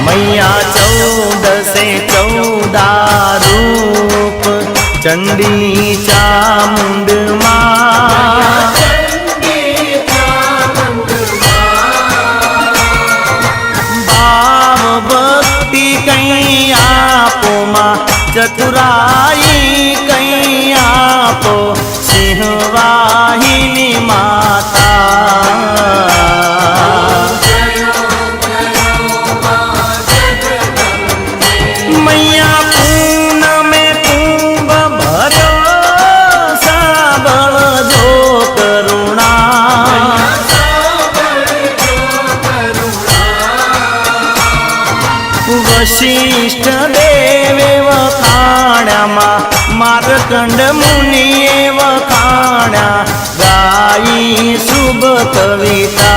मैया 14 रूप चंडी चामुंड मां भाव भक्ति कहीं आपो मां चतुराई कहीं आपो सिंहवाहिनी माता मैया पून में कुंभ भरो साबल जो करुणा वशिष्ठ देवे वखाण्या मार्कंड मुनिए वखाण्या गाई शुभ कविता।